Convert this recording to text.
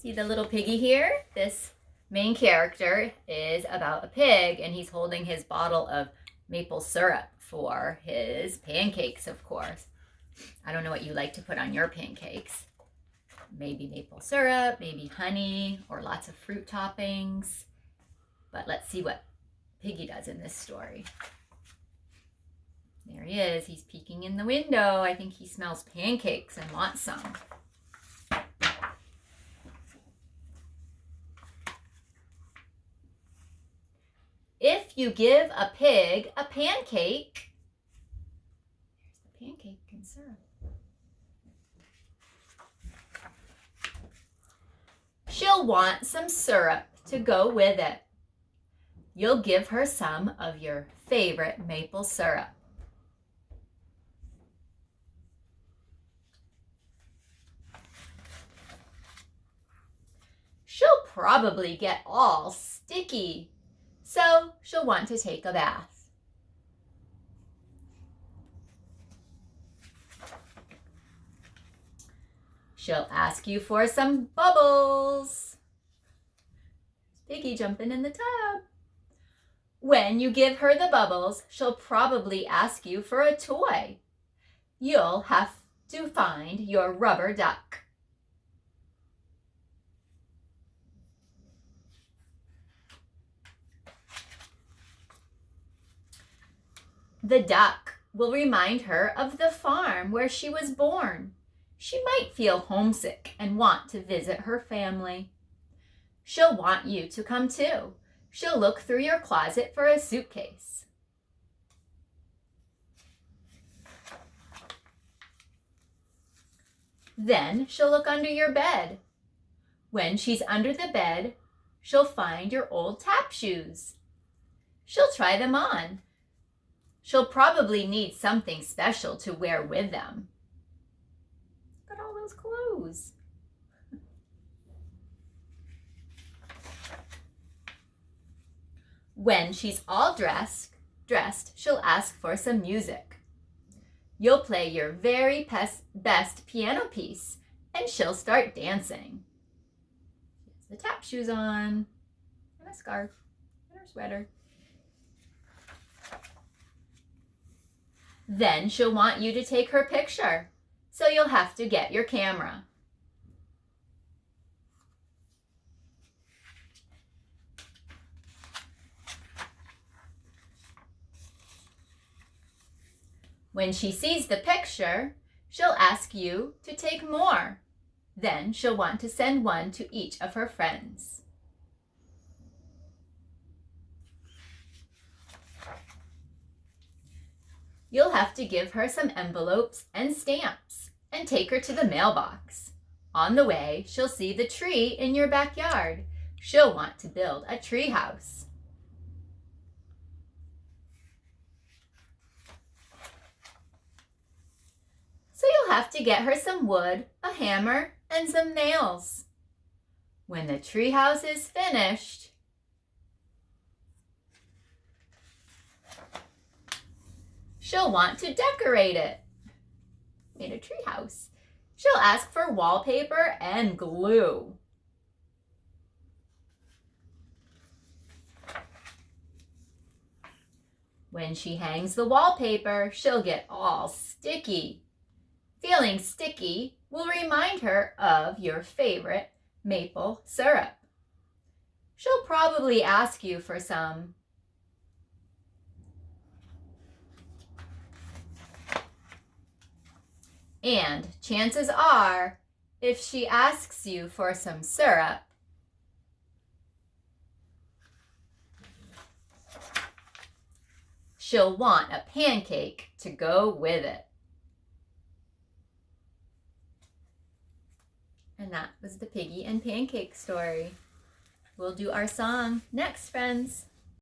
See the little piggy here? This main character is about a pig, and he's holding his bottle of maple syrup for his pancakes, of course. I don't know what you like to put on your pancakes. Maybe maple syrup, maybe honey, or lots of fruit toppings. But let's see what Piggy does in this story. There he is. He's peeking in the window. I think he smells pancakes and wants some. If you give a pig a pancake, there's the pancake and syrup. She'll want some syrup to go with it. You'll give her some of your favorite maple syrup. She'll probably get all sticky, so she'll want to take a bath. She'll ask you for some bubbles. Piggy jumping in the tub. When you give her the bubbles, she'll probably ask you for a toy. You'll have to find your rubber duck. The duck will remind her of the farm where she was born. She might feel homesick and want to visit her family. She'll want you to come too. She'll look through your closet for a suitcase. Then she'll look under your bed. When she's under the bed, she'll find your old tap shoes. She'll try them on. She'll probably need something special to wear with them. Look at all those clothes. When she's all dressed, she'll ask for some music. You'll play your very best piano piece, and she'll start dancing. She has the tap shoes on, and a scarf, and her sweater. Then she'll want you to take her picture, so you'll have to get your camera. When she sees the picture, she'll ask you to take more. Then she'll want to send one to each of her friends. You'll have to give her some envelopes and stamps and take her to the mailbox. On the way, she'll see the tree in your backyard. She'll want to build a tree house. So you'll have to get her some wood, a hammer, and some nails. When the tree house is finished, she'll want to decorate it. Made a tree house. She'll ask for wallpaper and glue. When she hangs the wallpaper, she'll get all sticky. Feeling sticky will remind her of your favorite maple syrup. She'll probably ask you for some. And chances are, if she asks you for some syrup, she'll want a pancake to go with it. And that was the Piggy and Pancake story. We'll do our song next, friends.